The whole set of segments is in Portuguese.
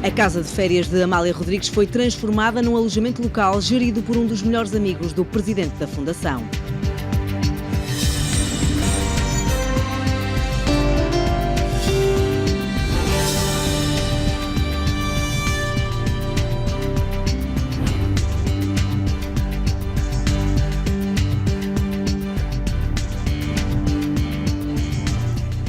A casa de férias de Amália Rodrigues foi transformada num alojamento local gerido por um dos melhores amigos do presidente da Fundação.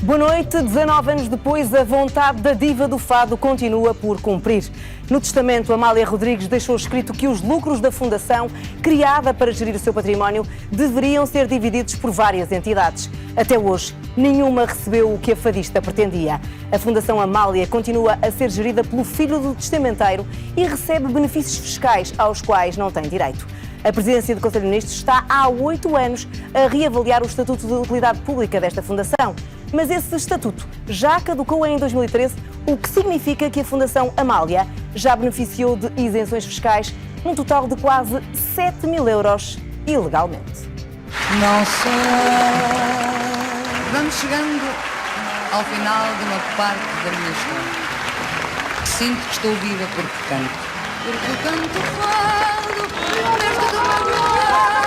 Boa noite. 19 anos depois, a vontade da diva do fado continua por cumprir. No testamento, Amália Rodrigues deixou escrito que os lucros da Fundação, criada para gerir o seu património, deveriam ser divididos por várias entidades. Até hoje, nenhuma recebeu o que a fadista pretendia. A Fundação Amália continua a ser gerida pelo filho do testamenteiro e recebe benefícios fiscais aos quais não tem direito. A presidência do Conselho de Ministros está há 8 anos a reavaliar o Estatuto de Utilidade Pública desta Fundação. Mas esse estatuto já caducou em 2013, o que significa que a Fundação Amália já beneficiou de isenções fiscais num total de quase 7.000 euros ilegalmente. Não sei. Vamos chegando ao final de uma parte da minha história. Sinto que estou viva porque canto. Porque canto fado, neste do meu lado.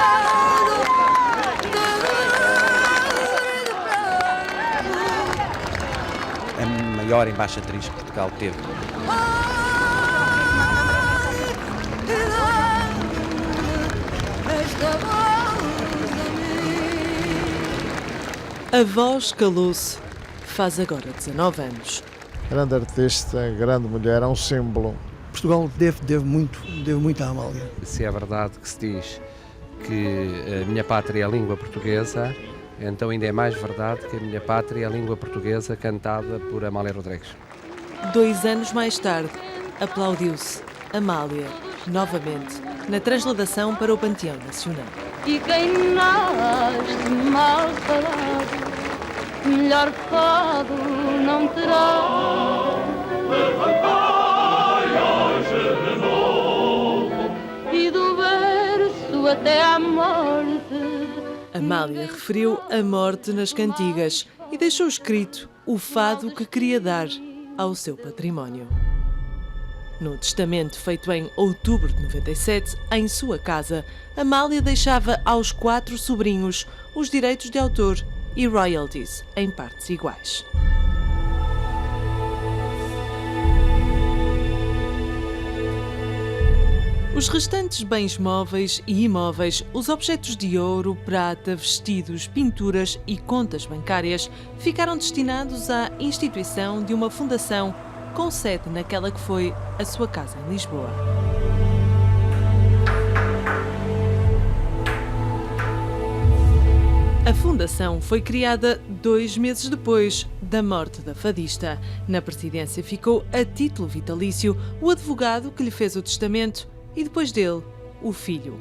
A maior embaixatriz que Portugal teve. A voz calou-se faz agora 19 anos. Grande artista, grande mulher, é um símbolo. Portugal deve muito à Amália. Se é verdade que se diz que a minha pátria é a língua portuguesa, então ainda é mais verdade que a minha pátria é a língua portuguesa cantada por Amália Rodrigues. 2 anos mais tarde, aplaudiu-se Amália, novamente, na transladação para o Panteão Nacional. E quem nasce mal falado, melhor fado não terá. Levantai hoje de novo, e do berço até à morte. Amália referiu a morte nas cantigas e deixou escrito o fado que queria dar ao seu património. No testamento feito em outubro de 97, em sua casa, Amália deixava aos 4 sobrinhos os direitos de autor e royalties em partes iguais. Os restantes bens móveis e imóveis, os objetos de ouro, prata, vestidos, pinturas e contas bancárias ficaram destinados à instituição de uma fundação com sede naquela que foi a sua casa em Lisboa. A fundação foi criada 2 meses depois da morte da fadista. Na presidência ficou a título vitalício o advogado que lhe fez o testamento e depois dele, o filho.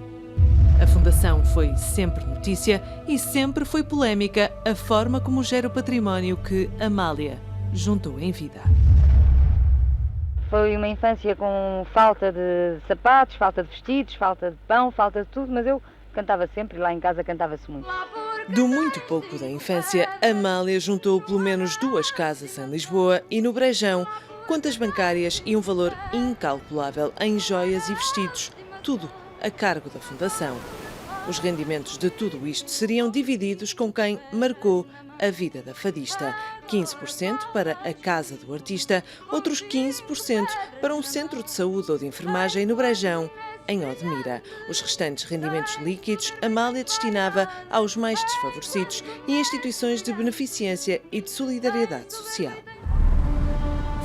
A fundação foi sempre notícia e sempre foi polémica a forma como gera o património que Amália juntou em vida. Foi uma infância com falta de sapatos, falta de vestidos, falta de pão, falta de tudo, mas eu cantava sempre e lá em casa cantava-se muito. Do muito pouco da infância, Amália juntou pelo menos 2 casas em Lisboa e no Brejão, contas bancárias e um valor incalculável em joias e vestidos, tudo a cargo da Fundação. Os rendimentos de tudo isto seriam divididos com quem marcou a vida da fadista. 15% para a casa do artista, outros 15% para um centro de saúde ou de enfermagem no Brejão, em Odmira. Os restantes rendimentos líquidos, Amália destinava aos mais desfavorecidos e instituições de beneficência e de solidariedade social.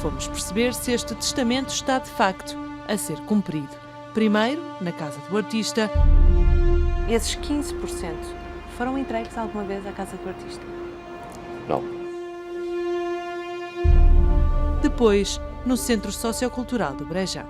Fomos perceber se este testamento está de facto a ser cumprido. Primeiro, na casa do artista. Esses 15% foram entregues alguma vez à casa do artista? Não. Depois, no Centro Sociocultural do Brejão.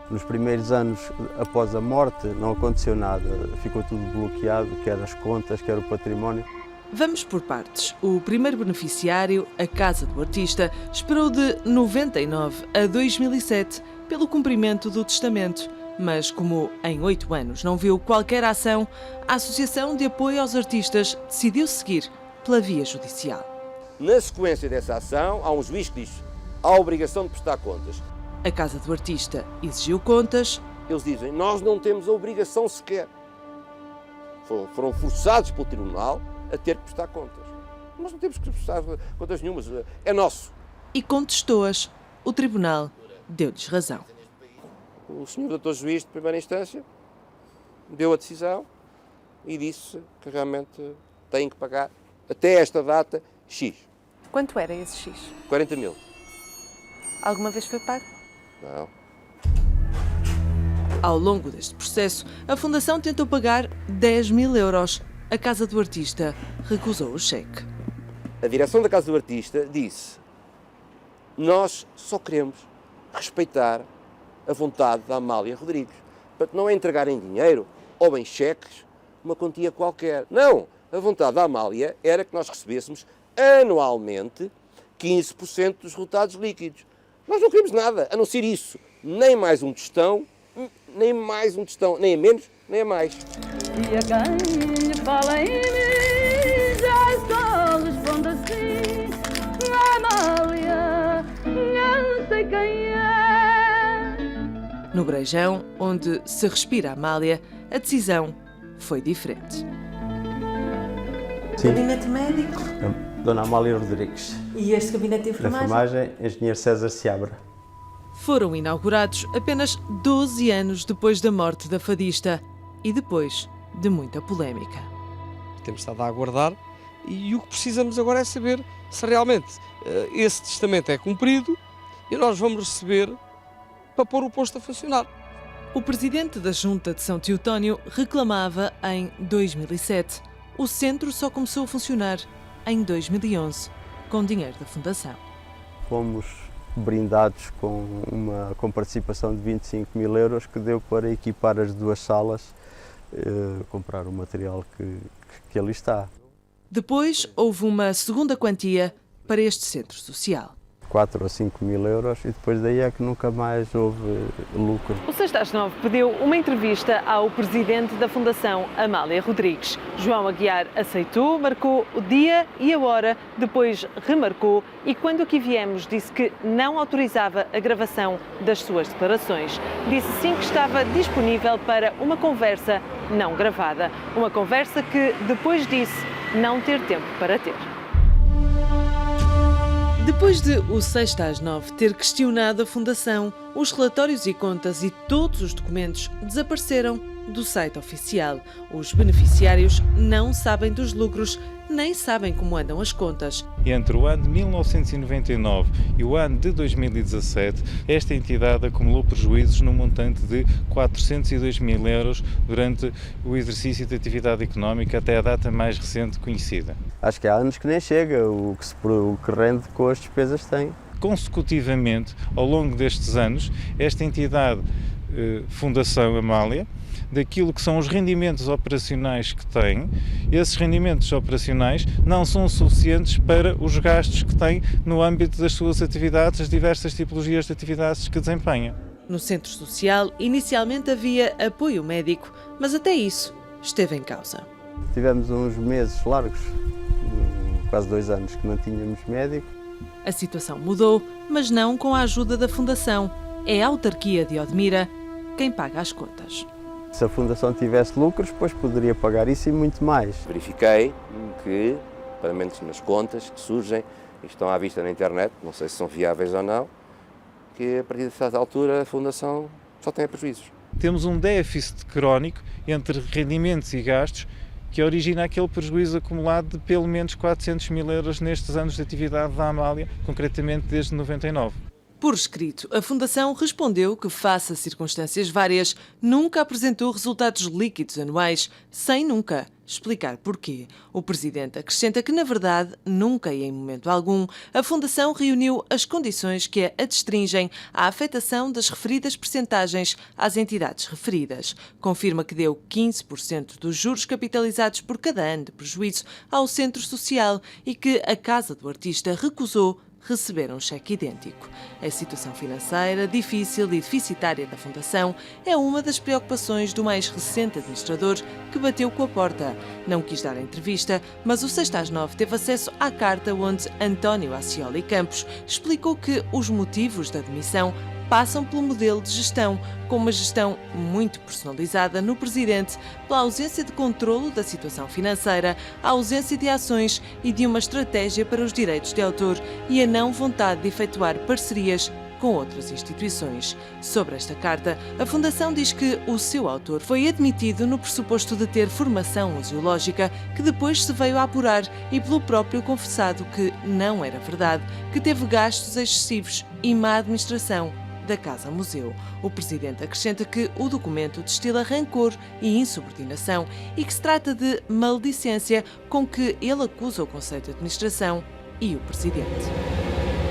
Nos primeiros anos após a morte não aconteceu nada, ficou tudo bloqueado, quer as contas, quer o património. Vamos por partes. O primeiro beneficiário, a Casa do Artista, esperou de 99 a 2007 pelo cumprimento do testamento. Mas como em 8 anos não viu qualquer ação, a Associação de Apoio aos Artistas decidiu seguir pela via judicial. Na sequência dessa ação, há um juiz que diz: há a obrigação de prestar contas. A casa do artista exigiu contas. Eles dizem, nós não temos a obrigação sequer. Foram forçados pelo tribunal a ter que prestar contas. Nós não temos que prestar contas nenhumas, é nosso. E contestou-as. O tribunal deu-lhes razão. O senhor doutor juiz de primeira instância deu a decisão e disse que realmente têm que pagar, até esta data, X. Quanto era esse X? 40 mil. Alguma vez foi pago? Não. Ao longo deste processo, a Fundação tentou pagar 10 mil euros. A casa do artista recusou o cheque. A direção da casa do artista disse, nós só queremos respeitar a vontade da Amália Rodrigues. Portanto, não é entregarem dinheiro ou em cheques, uma quantia qualquer. Não! A vontade da Amália era que nós recebêssemos anualmente 15% dos resultados líquidos. Nós não queremos nada, a não ser isso. Nem mais um tostão, nem mais um tostão, nem a menos, nem a mais. E a quem fala em mim já só responde assim, Amália, não sei quem é. No Brejão, onde se respira a Amália, a decisão foi diferente. Sim. Gabinete médico? Dona Amália Rodrigues. E este gabinete de enfermagem? Enfermagem, Engenheiro César Seabra. Foram inaugurados apenas 12 anos depois da morte da fadista e depois de muita polémica. Temos estado a aguardar e o que precisamos agora é saber se realmente esse testamento é cumprido e nós vamos receber para pôr o posto a funcionar. O presidente da Junta de São Teotónio reclamava em 2007. O centro só começou a funcionar em 2011, com dinheiro da Fundação. Fomos brindados com participação de 25 mil euros que deu para equipar as duas salas, comprar o material que ali está. Depois houve uma segunda quantia para este centro social. 4 ou 5 mil euros e depois daí é que nunca mais houve lucro. O 6/9 pediu uma entrevista ao presidente da Fundação, Amália Rodrigues. João Aguiar aceitou, marcou o dia e a hora, depois remarcou e quando aqui viemos disse que não autorizava a gravação das suas declarações. Disse sim que estava disponível para uma conversa não gravada. Uma conversa que depois disse não ter tempo para ter. Depois de o 6/9 ter questionado a Fundação, os relatórios e contas e todos os documentos desapareceram do site oficial. Os beneficiários não sabem dos lucros, nem sabem como andam as contas. Entre o ano de 1999 e o ano de 2017, esta entidade acumulou prejuízos no montante de 402 mil euros durante o exercício de atividade económica até a data mais recente conhecida. Acho que há anos que nem chega o que rende com as despesas que tem. Consecutivamente, ao longo destes anos, esta entidade, Fundação Amália, daquilo que são os rendimentos operacionais que tem, esses rendimentos operacionais não são suficientes para os gastos que tem no âmbito das suas atividades, as diversas tipologias de atividades que desempenha. No centro social, inicialmente havia apoio médico, mas até isso esteve em causa. Tivemos uns meses largos, quase 2 anos, que não tínhamos médico. A situação mudou, mas não com a ajuda da Fundação. É a autarquia de Odmira quem paga as contas. Se a Fundação tivesse lucros, depois poderia pagar isso e muito mais. Verifiquei que, pagamentos nas contas que surgem e estão à vista na internet, não sei se são viáveis ou não, que a partir de certa altura a Fundação só tem prejuízos. Temos um déficit crónico entre rendimentos e gastos que origina aquele prejuízo acumulado de pelo menos 400 mil euros nestes anos de atividade da Amália, concretamente desde 99. Por escrito, a Fundação respondeu que, face a circunstâncias várias, nunca apresentou resultados líquidos anuais, sem nunca explicar porquê. O Presidente acrescenta que, na verdade, nunca e em momento algum, a Fundação reuniu as condições que a adstringem à afetação das referidas percentagens às entidades referidas. Confirma que deu 15% dos juros capitalizados por cada ano de prejuízo ao Centro Social e que a Casa do Artista recusou receber um cheque idêntico. A situação financeira difícil e deficitária da Fundação é uma das preocupações do mais recente administrador que bateu com a porta. Não quis dar a entrevista, mas o 6/9 teve acesso à carta onde António Ascioli Campos explicou que os motivos da demissão passam pelo modelo de gestão, com uma gestão muito personalizada no presidente, pela ausência de controlo da situação financeira, a ausência de ações e de uma estratégia para os direitos de autor e a não vontade de efetuar parcerias com outras instituições. Sobre esta carta, a Fundação diz que o seu autor foi admitido no pressuposto de ter formação museológica, que depois se veio a apurar e pelo próprio confessado que não era verdade, que teve gastos excessivos e má administração da Casa Museu. O Presidente acrescenta que o documento destila rancor e insubordinação e que se trata de maledicência com que ele acusa o Conselho de Administração e o Presidente.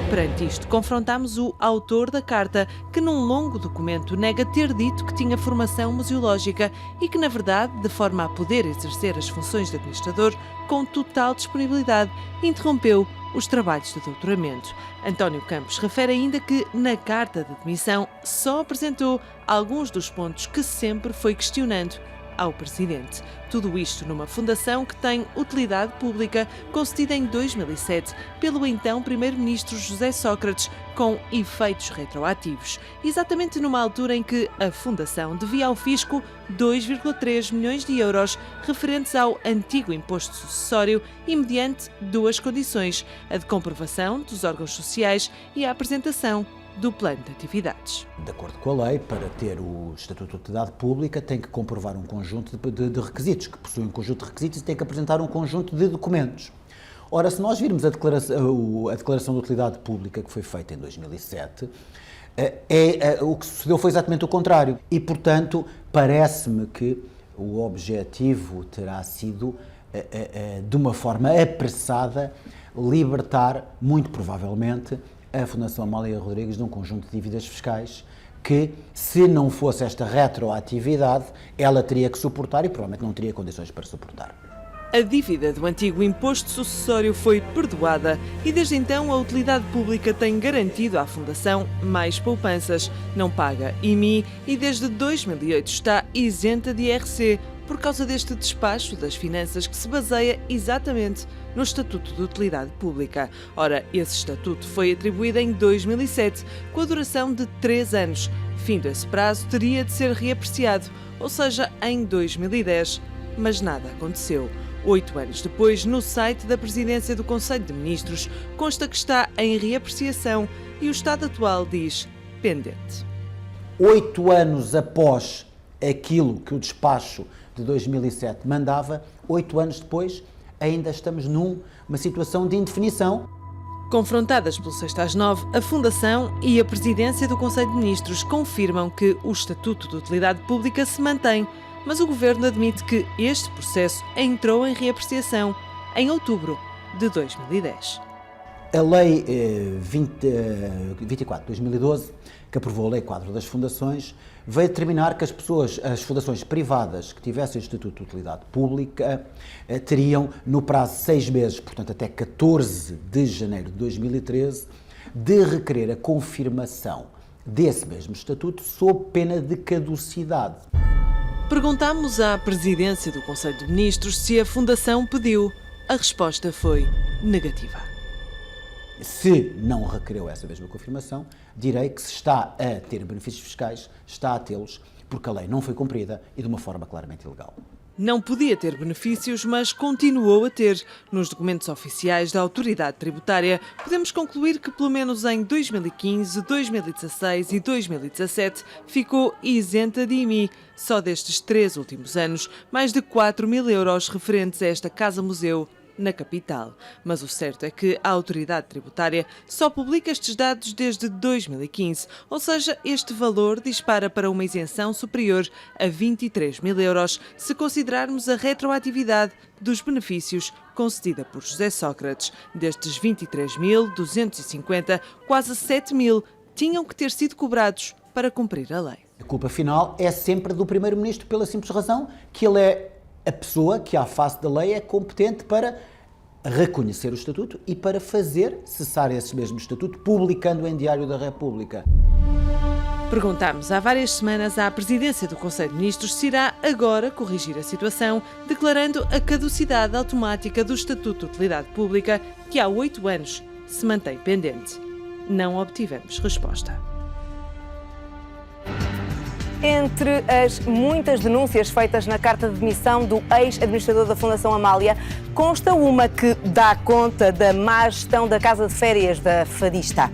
Perante isto, confrontamos o autor da carta, que num longo documento nega ter dito que tinha formação museológica e que, na verdade, de forma a poder exercer as funções de administrador com total disponibilidade, interrompeu os trabalhos de doutoramento. António Campos refere ainda que, na carta de demissão, só apresentou alguns dos pontos que sempre foi questionando ao Presidente. Tudo isto numa fundação que tem utilidade pública, concedida em 2007 pelo então Primeiro-Ministro José Sócrates, com efeitos retroativos, exatamente numa altura em que a fundação devia ao fisco 2,3 milhões de euros referentes ao antigo imposto sucessório e mediante duas condições: a de comprovação dos órgãos sociais e a apresentação do plano de atividades. De acordo com a lei, para ter o Estatuto de Utilidade Pública tem que comprovar um conjunto de requisitos, que possui um conjunto de requisitos e tem que apresentar um conjunto de documentos. Ora, se nós virmos a declaração de utilidade pública que foi feita em 2007, o que sucedeu foi exatamente o contrário. E, portanto, parece-me que o objetivo terá sido, de uma forma apressada, libertar, muito provavelmente, a Fundação Amália Rodrigues de um conjunto de dívidas fiscais que, se não fosse esta retroatividade, ela teria que suportar e provavelmente não teria condições para suportar. A dívida do antigo imposto sucessório foi perdoada e desde então a utilidade pública tem garantido à Fundação mais poupanças, não paga IMI e desde 2008 está isenta de IRC por causa deste despacho das finanças que se baseia exatamente no Estatuto de Utilidade Pública. Ora, esse estatuto foi atribuído em 2007, com a duração de 3 anos. Findo esse prazo, teria de ser reapreciado, ou seja, em 2010, mas nada aconteceu. 8 anos depois, no site da Presidência do Conselho de Ministros, consta que está em reapreciação e o estado atual diz pendente. 8 anos após aquilo que o despacho de 2007 mandava, 8 anos depois, ainda estamos numa situação de indefinição. Confrontadas pelo 6 às 9, a Fundação e a Presidência do Conselho de Ministros confirmam que o Estatuto de Utilidade Pública se mantém, mas o Governo admite que este processo entrou em reapreciação em outubro de 2010. A Lei 24 de 2012, que aprovou a Lei Quadro das Fundações, veio determinar que as fundações privadas que tivessem Estatuto de Utilidade Pública teriam, no prazo de 6 meses, portanto até 14 de janeiro de 2013, de requerer a confirmação desse mesmo Estatuto sob pena de caducidade. Perguntámos à Presidência do Conselho de Ministros se a Fundação pediu. A resposta foi negativa. Se não requereu essa mesma confirmação, direi que se está a ter benefícios fiscais, está a tê-los, porque a lei não foi cumprida e de uma forma claramente ilegal. Não podia ter benefícios, mas continuou a ter. Nos documentos oficiais da Autoridade Tributária, podemos concluir que pelo menos em 2015, 2016 e 2017 ficou isenta de IMI. Só destes 3 últimos anos, mais de 4 mil euros referentes a esta Casa-Museu na capital. Mas o certo é que a Autoridade Tributária só publica estes dados desde 2015, ou seja, este valor dispara para uma isenção superior a 23 mil euros, se considerarmos a retroatividade dos benefícios concedida por José Sócrates. Destes 23.250, quase 7 mil tinham que ter sido cobrados para cumprir a lei. A culpa final é sempre do Primeiro-Ministro, pela simples razão que ele é a pessoa que, à face da lei, é competente para reconhecer o Estatuto e para fazer cessar esse mesmo Estatuto, publicando em Diário da República. Perguntámos há várias semanas à Presidência do Conselho de Ministros se irá agora corrigir a situação, declarando a caducidade automática do Estatuto de Utilidade Pública, que há 8 anos se mantém pendente. Não obtivemos resposta. Entre as muitas denúncias feitas na carta de demissão do ex-administrador da Fundação Amália, consta uma que dá conta da má gestão da casa de férias da fadista.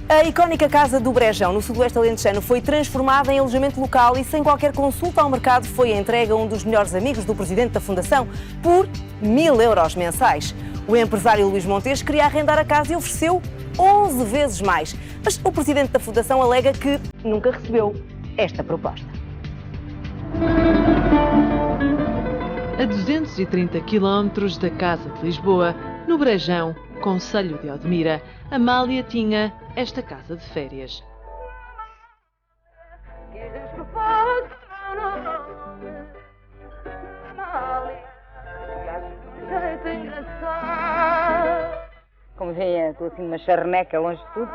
A icónica Casa do Brejão, no sudoeste alentejano, foi transformada em alojamento local e, sem qualquer consulta ao mercado, foi entregue a um dos melhores amigos do presidente da Fundação por 1.000 euros mensais. O empresário Luís Montes queria arrendar a casa e ofereceu 11 vezes mais. Mas o presidente da Fundação alega que nunca recebeu esta proposta. A 230 quilómetros da Casa de Lisboa, no Brejão, concelho de Odmira, Amália tinha esta casa de férias. Como veem, estou assim uma charneca longe de tudo.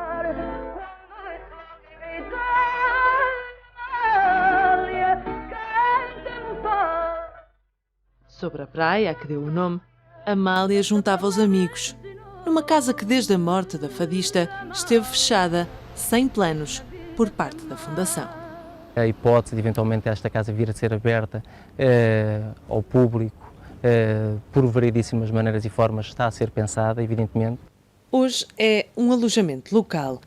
Sobre a praia a que deu o nome, Amália juntava os amigos, numa casa que desde a morte da fadista esteve fechada, sem planos, por parte da Fundação. A hipótese de eventualmente esta casa vir a ser aberta ao público por variedíssimas maneiras e formas está a ser pensada, evidentemente. Hoje é um alojamento local.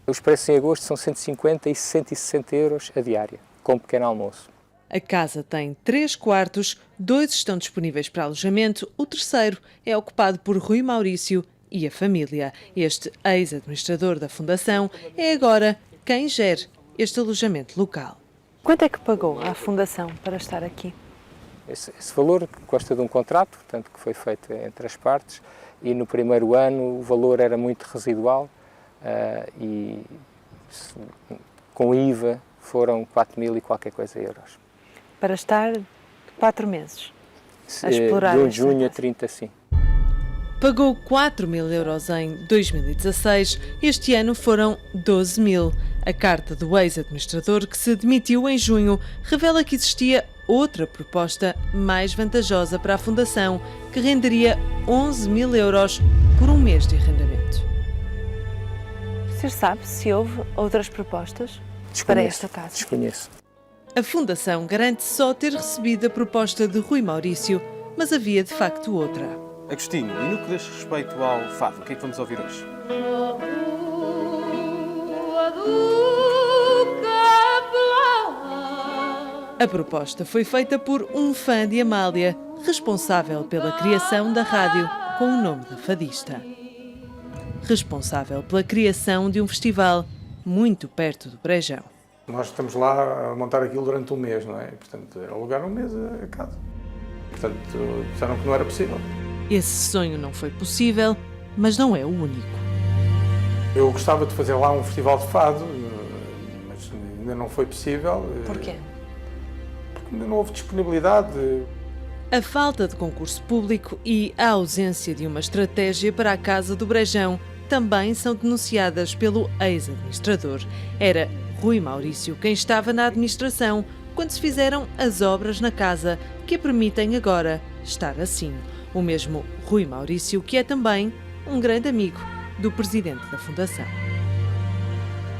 Os preços em agosto são 150 e 160 euros a diária, com pequeno almoço. A casa tem 3 quartos, 2 estão disponíveis para alojamento, o terceiro é ocupado por Rui Maurício e a família. Este ex-administrador da Fundação é agora quem gere este alojamento local. Quanto é que pagou à Fundação para estar aqui? Esse valor consta de um contrato, portanto, que foi feito entre as partes, e no primeiro ano o valor era muito residual e com IVA foram 4.000 e qualquer coisa euros. Para estar 4 meses a explorar de junho a 30, sim. Pagou 4.000 euros em 2016, este ano foram 12.000. A carta do ex-administrador, que se demitiu em junho, revela que existia outra proposta mais vantajosa para a Fundação, que renderia 11.000 euros por um mês de arrendamento. O senhor sabe se houve outras propostas para esta casa? Desconheço. A Fundação garante só ter recebido a proposta de Rui Maurício, mas havia de facto outra. Agostinho, e no que diz respeito ao fado, o que é que vamos ouvir hoje? A proposta foi feita por um fã de Amália, responsável pela criação da rádio com o nome da fadista. Responsável pela criação de um festival muito perto do Brejão. Nós estamos lá a montar aquilo durante um mês, não é? Portanto, alugar um mês a casa. Portanto, disseram que não era possível. Esse sonho não foi possível, mas não é o único. Eu gostava de fazer lá um festival de fado, mas ainda não foi possível. Porquê? Porque ainda não houve disponibilidade. A falta de concurso público e a ausência de uma estratégia para a Casa do Brejão também são denunciadas pelo ex-administrador. Era Rui Maurício quem estava na administração quando se fizeram as obras na casa que a permitem agora estar assim. O mesmo Rui Maurício, que é também um grande amigo do presidente da Fundação.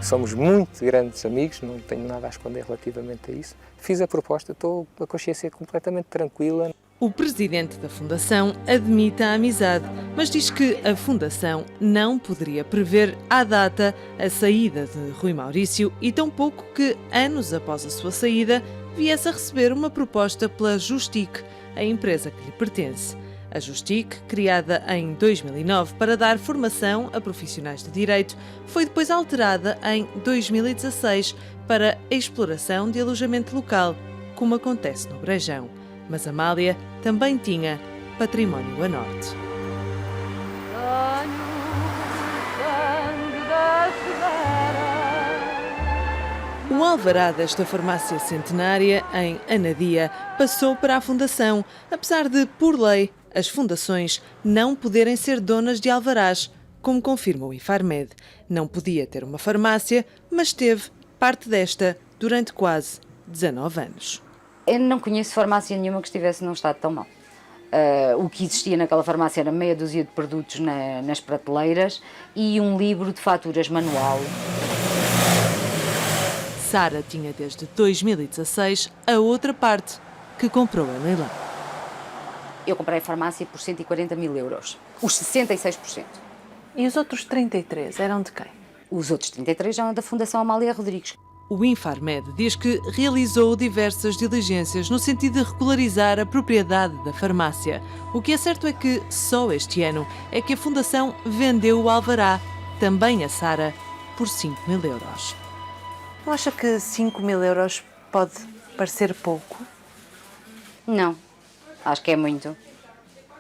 Somos muito grandes amigos, não tenho nada a esconder relativamente a isso. Fiz a proposta, estou com a consciência completamente tranquila. O presidente da Fundação admite a amizade, mas diz que a Fundação não poderia prever à data a saída de Rui Maurício e tampouco que, anos após a sua saída, viesse a receber uma proposta pela Justic, a empresa que lhe pertence. A Justic, criada em 2009 para dar formação a profissionais de direito, foi depois alterada em 2016 para a exploração de alojamento local, como acontece no Brejão. Mas Amália também tinha património a norte. O alvará desta farmácia centenária, em Anadia, passou para a Fundação, apesar de, por lei, as fundações não poderem ser donas de alvarás, como confirma o Infarmed. Não podia ter uma farmácia, mas teve parte desta durante quase 19 anos. Eu não conheço farmácia nenhuma que estivesse num estado tão mau. O que existia naquela farmácia era meia dúzia de produtos nas prateleiras e um livro de faturas manual. Sara tinha desde 2016 a outra parte que comprou em leilão. Eu comprei a farmácia por 140 mil euros, os 66%. E os outros 33 eram de quem? Os outros 33 eram da Fundação Amália Rodrigues. O Infarmed diz que realizou diversas diligências no sentido de regularizar a propriedade da farmácia. O que é certo é que só este ano é que a Fundação vendeu o alvará, também a Sara, por 5 mil euros. Não acha que 5 mil euros pode parecer pouco? Não, acho que é muito.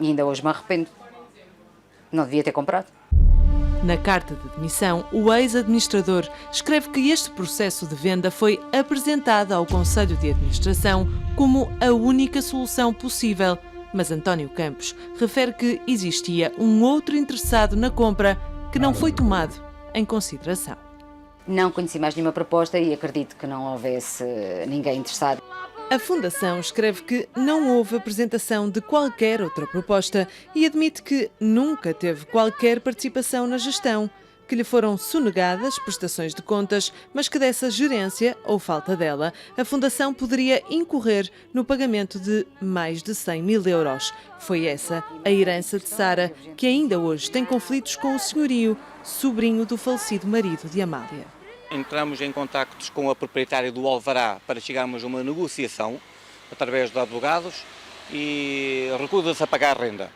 E ainda hoje me arrependo. Não devia ter comprado. Na carta de demissão, o ex-administrador escreve que este processo de venda foi apresentado ao Conselho de Administração como a única solução possível, mas António Campos refere que existia um outro interessado na compra que não foi tomado em consideração. Não conheci mais nenhuma proposta e acredito que não houvesse ninguém interessado. A Fundação escreve que não houve apresentação de qualquer outra proposta e admite que nunca teve qualquer participação na gestão, que lhe foram sonegadas prestações de contas, mas que dessa gerência, ou falta dela, a Fundação poderia incorrer no pagamento de mais de 100 mil euros. Foi essa a herança de Sara, que ainda hoje tem conflitos com o senhorio, sobrinho do falecido marido de Amália. Entramos em contactos com a proprietária do alvará para chegarmos a uma negociação através de advogados e recusa-se a pagar a renda.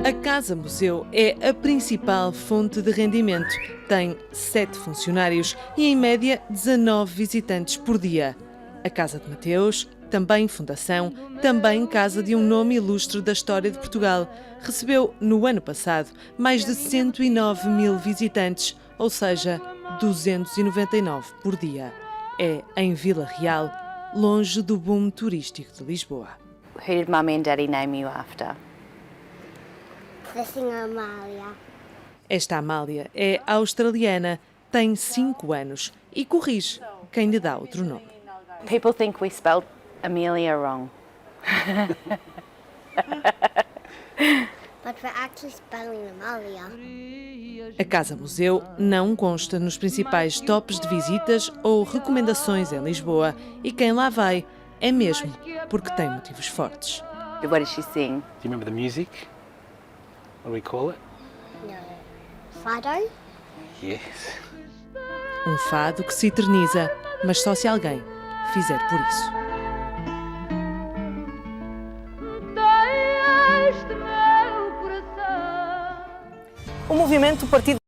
A Casa Museu é a principal fonte de rendimento. Tem 7 funcionários e, em média, 19 visitantes por dia. A Casa de Mateus, também fundação, também casa de um nome ilustre da história de Portugal, recebeu, no ano passado, mais de 109 mil visitantes, ou seja, 299 por dia. É em Vila Real, longe do boom turístico de Lisboa. Who did Mummy and Daddy name you after? The singer Amália. Esta Amália é australiana, tem 5 anos e corrige quem lhe dá outro nome. People think we spelled Amelia wrong. But we're actually spelling Amália. A Casa Museu não consta nos principais tops de visitas ou recomendações em Lisboa e quem lá vai é mesmo porque tem motivos fortes. What does she sing? Do you remember the music? What do we call it? No. Fado? Yes. Um fado que se eterniza, mas só se alguém fizer por isso. O movimento Partido